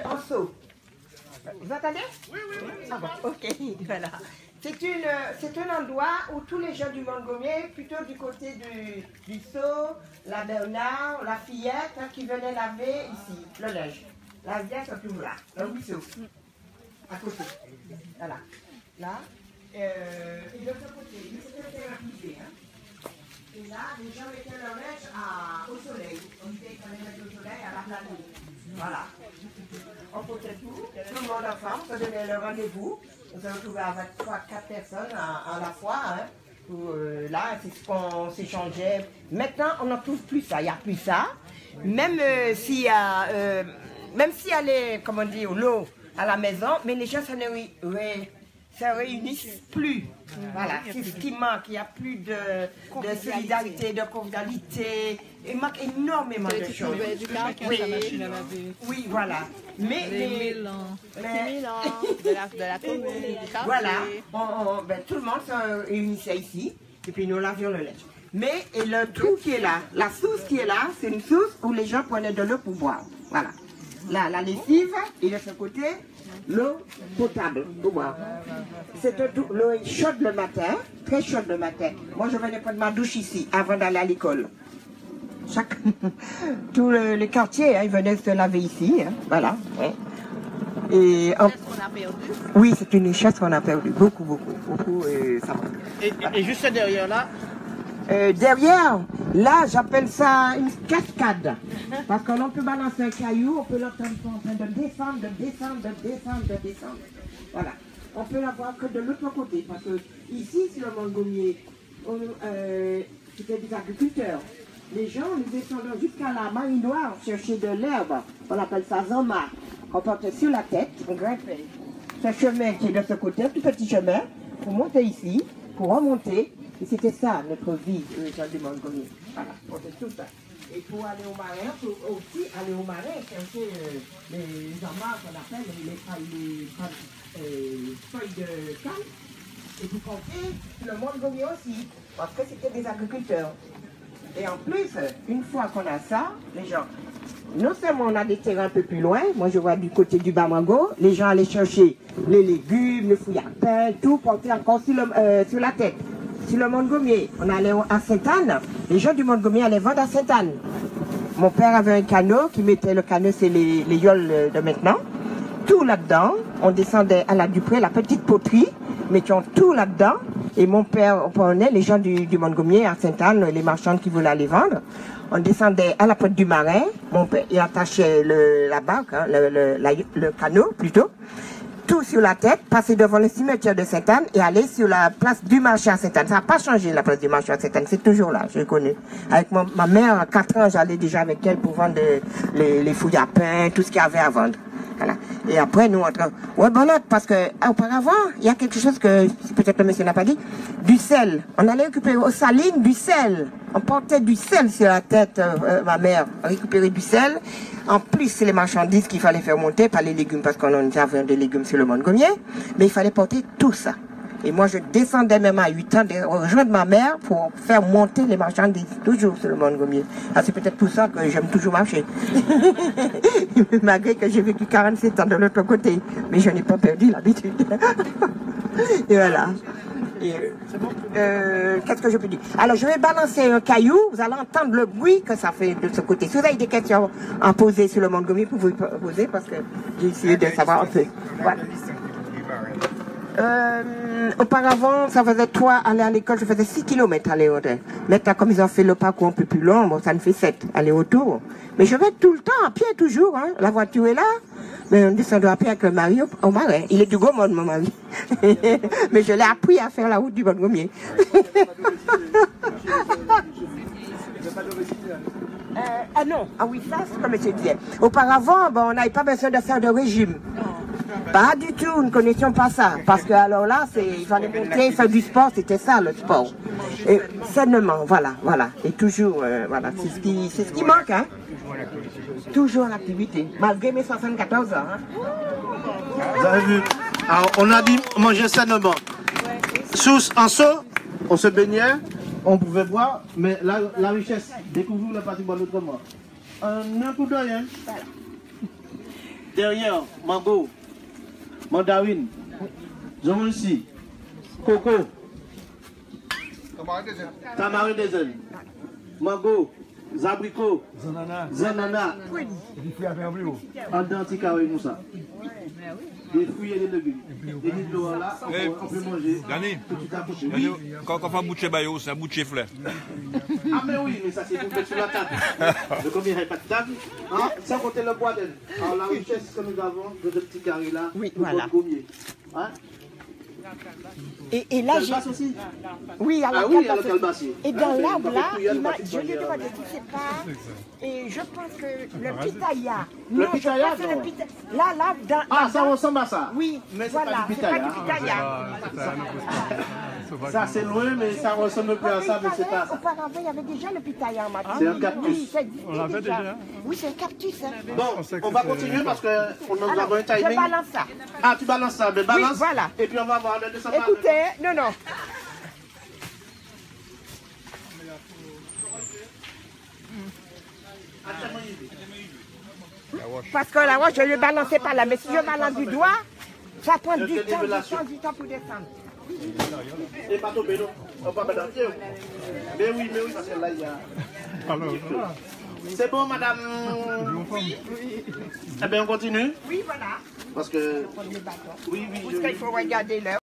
en seau. Vous entendez? Oui, oui, oui. Ah bon, ok, voilà. C'est un endroit où tous les gens du Montgomier, plutôt du côté du Sceau, la Bernard, la Fillette, hein, qui venaient laver ici, le linge. La Vienne, c'est toujours là, le ruisseau, à côté. Voilà. Là. Et de l'autre côté, c'était le terrain privé. Hein. Et là, les gens mettaient leur linge au soleil. On disait qu'il fallait mettre au soleil à la planète. Voilà. On portait tout le monde ensemble, ça donnait le rendez-vous. On s'est retrouvé avec 3-4 personnes à la fois. Hein. Là, c'est ce qu'on s'échangeait. Maintenant, on n'en trouve plus ça. Il n'y a plus ça. Même s'il y a, même s'il y a les, comment dire, l'eau à la maison, mais les gens se réunissent plus. Voilà, c'est ce qui manque. Il n'y a plus de solidarité, de convivialité. Il manque énormément de choses. Oui, voilà. Mais les de la commune, voilà. Tout le monde se réunissait ici. Et puis nous lavions le linge. Mais et le trou qui est là, la source qui est là, c'est une source où les gens prenaient de l'eau pour boire. Voilà. Là, la lessive, et de ce côté, l'eau potable pour boire. L'eau est chaude le matin, très chaude le matin. Moi, je venais prendre ma douche ici, avant d'aller à l'école. Tout le quartier, hein, ils venaient se laver ici. Hein, voilà. Ouais. Et oui, c'est une richesse qu'on a perdue. Beaucoup, ça et juste derrière là? Derrière, là, j'appelle ça une cascade. Parce que l'on peut balancer un caillou, on peut l'entendre en train de descendre. Voilà. On peut la voir que de l'autre côté. Parce que ici, sur le Montgomier, c'était des agriculteurs. Les gens, nous descendons jusqu'à la marinoire chercher de l'herbe. On appelle ça zama. On portait sur la tête, on grimpait. Ce chemin qui est de ce côté, un tout petit chemin, pour monter ici, pour remonter. Et c'était ça, notre vie, les gens du Montgomier. Voilà, on fait tout ça. Et pour aller au marin, pour aussi aller au marin, chercher les amas qu'on appelle les feuilles de canne. Et pour compter le Montgomier aussi, parce que c'était des agriculteurs. Et en plus, une fois qu'on a ça, les gens, non seulement on a des terrains un peu plus loin, moi je vois du côté du Bamako, les gens allaient chercher les légumes, le fouille à pain, tout porté encore sur la tête. Sur le Montgomier, on allait à Sainte-Anne, les gens du Montgomier allaient vendre à Sainte-Anne. Mon père avait un canot qui mettait, le canot c'est les yoles de maintenant, tout là-dedans, on descendait à la Dupré, la petite poterie, mettions tout là-dedans, et mon père, on prenait les gens du Montgomier à Sainte-Anne, les marchands qui voulaient aller vendre, on descendait à la pointe du marin, mon père il attachait la barque, hein, le canot plutôt, tout sur la tête, passer devant le cimetière de Sainte-Anne et aller sur la place du marché à Sainte-Anne. Ça n'a pas changé la place du marché à Sainte-Anne, c'est toujours là, je connais. Avec ma mère, à 4 ans, j'allais déjà avec elle pour vendre les fouilles à pain, tout ce qu'il y avait à vendre. Voilà. Et après, nous, ouais, bon, parce que, auparavant, il y a quelque chose que, peut-être le monsieur n'a pas dit, du sel. On allait récupérer aux salines du sel. On portait du sel sur la tête, ma mère, récupérer du sel. En plus, c'est les marchandises qu'il fallait faire monter, pas les légumes, parce qu'on avait des légumes sur le Montgomier. Mais il fallait porter tout ça. Et moi, je descendais même à 8 ans, de rejoindre ma mère pour faire monter les marchandises, toujours sur le Montgomier. Ah, c'est peut-être pour ça que j'aime toujours marcher. Malgré que j'ai vécu 47 ans de l'autre côté. Mais je n'ai pas perdu l'habitude. Et voilà. Qu'est-ce que je peux dire? Alors, je vais balancer un caillou, vous allez entendre le bruit que ça fait de ce côté. Si vous avez des questions à poser sur le Montgomier, vous pouvez poser parce que j'ai essayé de savoir un peu. Voilà. Auparavant, ça faisait aller à l'école, je faisais 6 km aller-retour. Maintenant, comme ils ont fait le parcours un peu plus long, bon, ça me fait 7 aller-retour. Mais je vais tout le temps à pied, toujours. Hein. La voiture est là. Mais on descend à pied avec le mari au marin. Il est du gros monde, mon mari. Mais je l'ai appris à faire la route du Montgomier. Ah non, ah oui, ça c'est comme je disais. Auparavant, bon, on n'avait pas besoin de faire de régime. Pas du tout, nous ne connaissions pas ça. Parce que alors là, il fallait monter, faire du sport, c'était ça le sport. Et sainement, voilà. Et toujours, voilà, c'est ce qui manque, hein. Toujours l'activité, malgré mes 74 ans. Hein. Vous avez vu? Alors, on a dit manger sainement. En seau, on se baignait, on pouvait boire, mais la richesse, découvrir le patrimoine autrement. Un coup d'œil, hein? Derrière, mango, mandarine, zomonsi, coco, tamarin des ailes, mango, zabricot, zanana, en dentique avec nous ça. Des fruits et des légumes. Et des l'eau là, on peut manger. Dani, Tout à côté. quand on fait boucher bayo, c'est boucher fleur. Ah mais oui, mais ça c'est pour mettre sur la table. De combien il n'y a pas de table, hein? Sans compter le bois d'aile. Alors la richesse que nous avons de ce petit carré là, Oui, pour voilà. notre gommier. Hein? Et là, j'ai... Calebasse aussi? Oui, à la Ah oui, à la calebasse. calebasse. Et dans Hein, l'arbre là, c'est une il m'a- petite je lui ai cuillère, demandé si c'est pas. Et je pense que le pitaya. Le Non, je pitaya, pense que le non. pitaya. Là, dans. Ah, ça dans- ressemble à ça? Oui, Mais c'est voilà, pas du c'est pas pitaya. du pitaya. Ça c'est loin, mais ça ressemble plus à ça, mais c'est pas ça. Auparavant, il y avait déjà le pitaya en Martinique. C'est un cactus. Oui, ça existait On l'avait déjà. Oui, c'est un cactus. Hein. Bon, on va continuer parce que nous avons Alors, un je timing. balance ça. Ah, tu balances ça, mais balance. Oui, voilà. Et puis on va voir le descendre. Écoutez, non. Parce que la roche, je ne le balançais pas là. Mais si je balance du doigt, ça prend du temps pour descendre. Et pas tomber, non? On va pas danser. Mais oui, parce que là, il y a. C'est bon, madame? Oui. Eh bien, on continue? Oui, voilà. Parce que. Prendre le bâton. Oui, Parce qu'il faut regarder l'heure.